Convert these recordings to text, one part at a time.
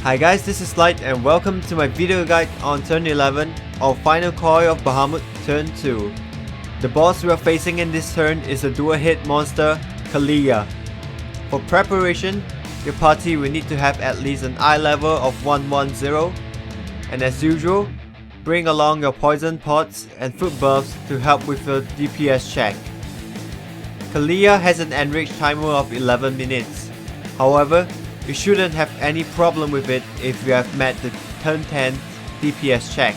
Hi guys, this is Light and welcome to my video guide on turn 11 of final Coil of Bahamut turn 2. The boss we are facing in this turn is a dual hit monster, Kaliya. For preparation, your party will need to have at least an eye level of 110, and as usual, bring along your poison pots and food buffs to help with your DPS check. Kaliya has an enriched timer of 11 minutes. However, you shouldn't have any problem with it if you have met the turn 10 DPS check.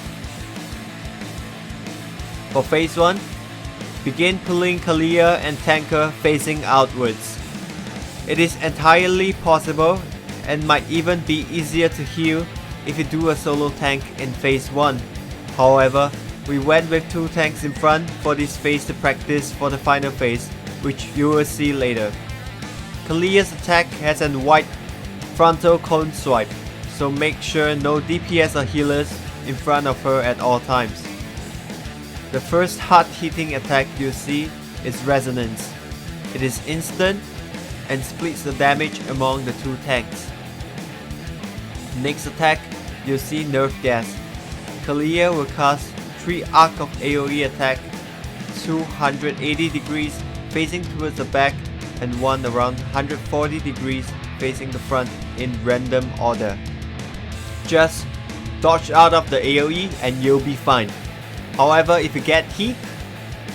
For phase 1, begin pulling Kaliya and Tanker facing outwards. It is entirely possible and might even be easier to heal if you do a solo tank in phase 1. However, we went with 2 tanks in front for this phase to practice for the final phase, which you will see later. Kaliya's attack has a wide frontal cone swipe, so make sure no DPS or healers in front of her at all times. The first hard hitting attack you see is Resonance. It is instant and splits the damage among the 2 tanks. Next attack, you see Nerf Gas. Kaliya will cast 3 arc of AoE attack, 280 degrees facing towards the back and one around 140 degrees facing the front in random order. Just dodge out of the AoE and you'll be fine. However, if you get hit,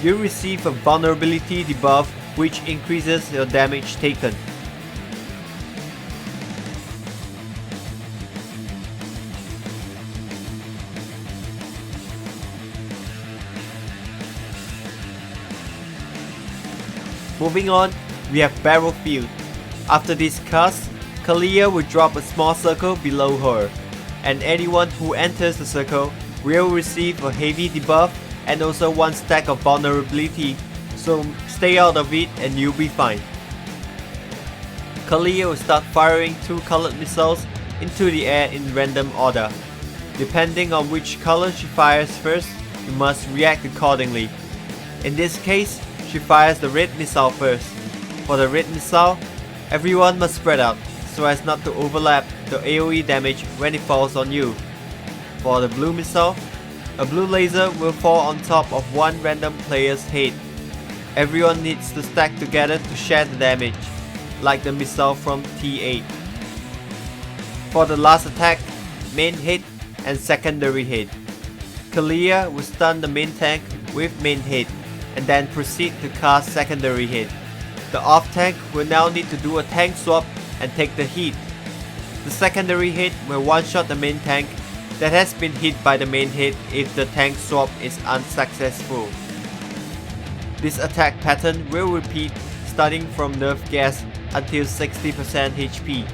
you'll receive a vulnerability debuff which increases your damage taken. Moving on, we have Battlefield. After this cast, Kaliya will drop a small circle below her, and anyone who enters the circle will receive a heavy debuff and also 1 stack of vulnerability, so stay out of it and you'll be fine. Kaliya will start firing 2 colored missiles into the air in random order. Depending on which color she fires first, you must react accordingly. In this case, she fires the red missile first. For the red missile, everyone must spread out so as not to overlap the AoE damage when it falls on you. For the blue missile, a blue laser will fall on top of one random player's head. Everyone needs to stack together to share the damage, like the missile from T8. For the last attack, main hit and secondary hit. Kaliya will stun the main tank with main hit and then proceed to cast secondary hit. The off tank will now need to do a tank swap and take the hit. The secondary hit will one-shot the main tank that has been hit by the main hit if the tank swap is unsuccessful. This attack pattern will repeat starting from Nerf Gas until 60% HP.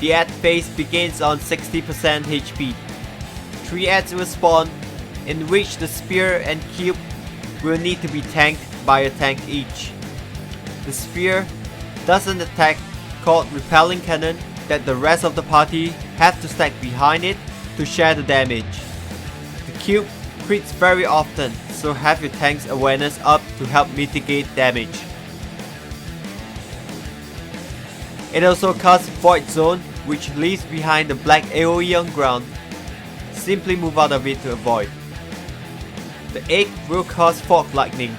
The add phase begins on 60% HP. 3 adds will spawn, in which the spear and cube will need to be tanked by a tank each. The spear does an attack called Repelling Cannon that the rest of the party have to stack behind it to share the damage. The cube crits very often, so have your tank's awareness up to help mitigate damage. It also casts Void Zone, which leaves behind the black AoE on ground. Simply move out of it to avoid. The egg will cause Fog Lightning,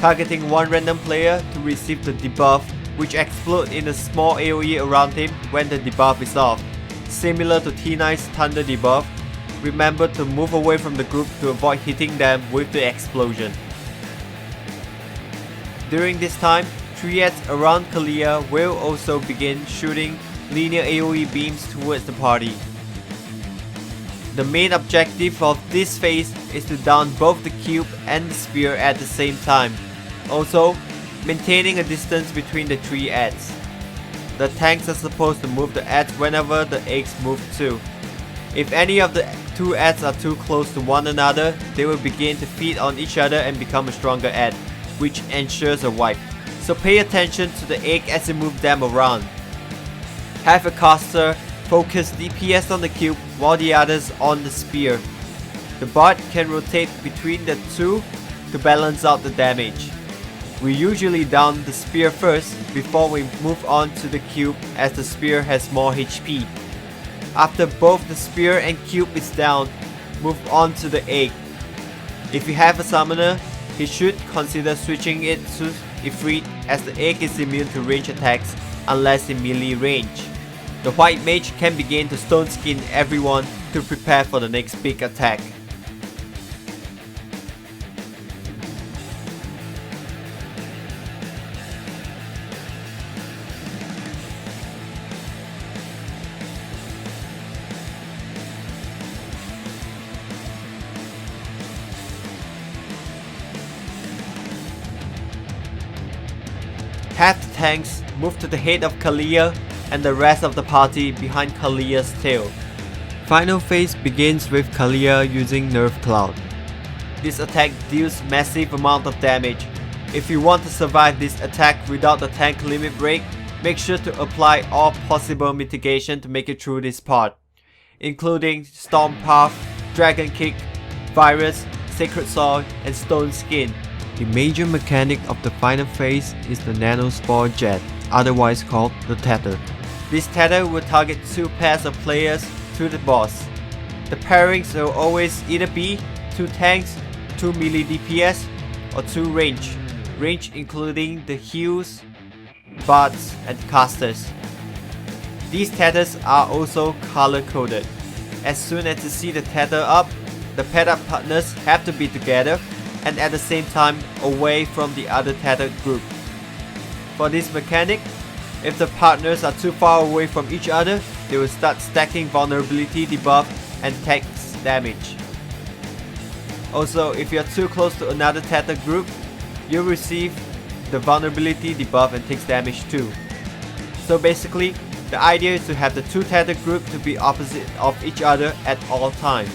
targeting one random player to receive the debuff which explode in a small AoE around him when the debuff is off. Similar to T9's Thunder debuff, remember to move away from the group to avoid hitting them with the explosion. During this time, triads around Kaliya will also begin shooting linear AoE beams towards the party. The main objective of this phase is to down both the cube and the spear at the same time, also maintaining a distance between the three adds. The tanks are supposed to move the adds whenever the eggs move too. If any of the two adds are too close to one another, they will begin to feed on each other and become a stronger add, which ensures a wipe. So pay attention to the egg as you move them around. Have a caster focus DPS on the cube while the others on the spear. The bot can rotate between the two to balance out the damage. We usually down the spear first before we move on to the cube, as the spear has more HP. After both the spear and cube is down, move on to the egg. If you have a summoner, he should consider switching it to Ifrit, as the egg is immune to range attacks unless in melee range. The white mage can begin to stone skin everyone to prepare for the next big attack. Have the tanks move to the head of Kaliya and the rest of the party behind Kaliya's tail. Final phase begins with Kaliya using Nerve Cloud. This attack deals massive amount of damage. If you want to survive this attack without the tank limit break, make sure to apply all possible mitigation to make it through this part, including Storm Path, Dragon Kick, Virus, Sacred Soil, and Stone Skin. The major mechanic of the final phase is the Nanospore Jet, otherwise called the Tether. This tether will target two pairs of players to the boss. The pairings will always either be 2 tanks, 2 melee DPS, or 2 range. Range including the heals, bards, and casters. These tethers are also color coded. As soon as you see the tether up, the paired up partners have to be together and at the same time away from the other tethered group. For this mechanic, if the partners are too far away from each other, they will start stacking vulnerability debuff and tax damage. Also, if you are too close to another tethered group, you'll receive the vulnerability debuff and takes damage too. So basically, the idea is to have the two tethered group to be opposite of each other at all times.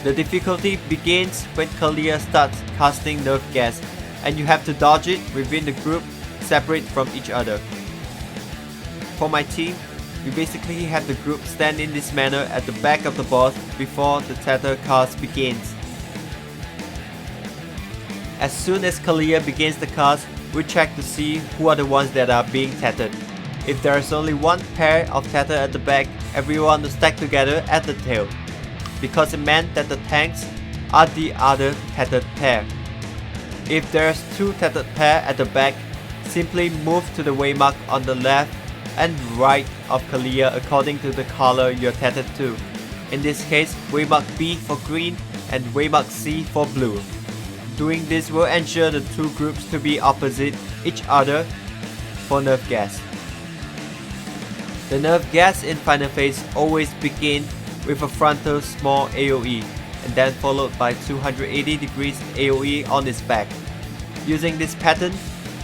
The difficulty begins when Kaliya starts casting nerve gas, and you have to dodge it within the group separate from each other. For my team, we basically have the group stand in this manner at the back of the boss before the tether cast begins. As soon as Kaliya begins the cast, we check to see who are the ones that are being tethered. If there is only one pair of tether at the back, everyone will stack together at the tail, because it meant that the tanks are the other tethered pair. If there's 2 tethered pair at the back, simply move to the waymark on the left and right of Kaliya according to the color you're tethered to. In this case, waymark B for green and waymark C for blue. Doing this will ensure the two groups to be opposite each other for nerve gas. The nerve gas in final phase always begin with a frontal small AoE and then followed by 280 degrees AoE on its back. Using this pattern,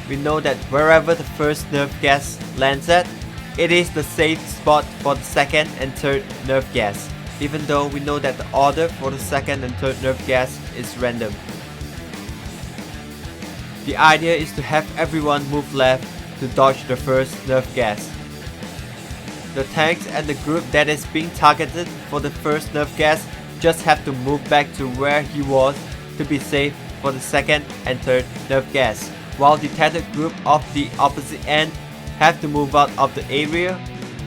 we know that wherever the first nerve gas lands at, it is the safe spot for the second and third nerve gas, even though we know that the order for the second and third nerve gas is random. The idea is to have everyone move left to dodge the first nerve gas. The tanks and the group that is being targeted for the first nerve gas just have to move back to where he was to be safe for the second and third nerve gas, while the tethered group of the opposite end have to move out of the area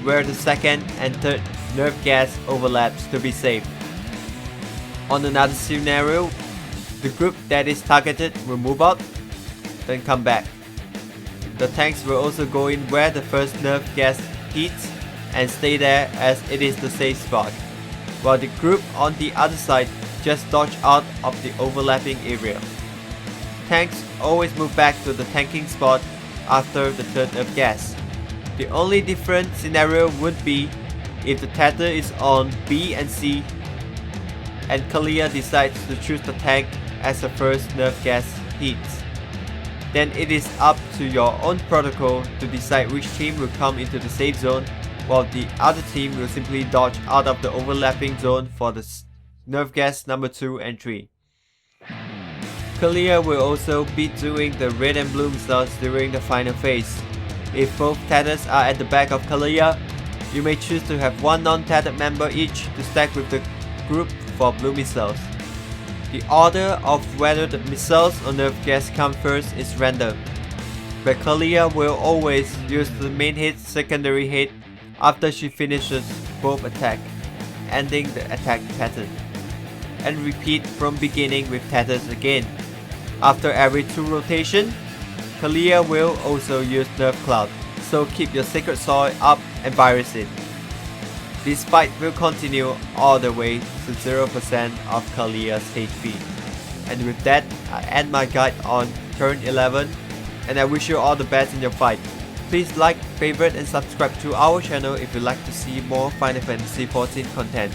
where the second and third nerve gas overlaps to be safe. On another scenario, the group that is targeted will move out, then come back. The tanks will also go in where the first nerf gas hits and stay there as it is the safe spot, while the group on the other side just dodge out of the overlapping area. Tanks always move back to the tanking spot after the third nerf gas. The only different scenario would be if the tether is on B and C and Kaliya decides to choose the tank as the first nerf gas hits. Then it is up to your own protocol to decide which team will come into the safe zone, while the other team will simply dodge out of the overlapping zone for the nerf gas number 2 and 3. Kaliya will also be doing the red and blue missiles during the final phase. If both tethers are at the back of Kaliya, you may choose to have one non-tethered member each to stack with the group for blue missiles. The order of whether the missiles or nerf gas come first is random, but Kaliya will always use the main hit secondary hit after she finishes both attacks, ending the attack pattern, and repeat from beginning with tethers again. After every 2 rotation, Kaliya will also use Nerf Cloud, so keep your Sacred Soil up and virus it. This fight will continue all the way to 0% of Kaliya's HP. And with that, I end my guide on turn 11, and I wish you all the best in your fight. Please like, favorite and subscribe to our channel if you'd like to see more Final Fantasy XIV content.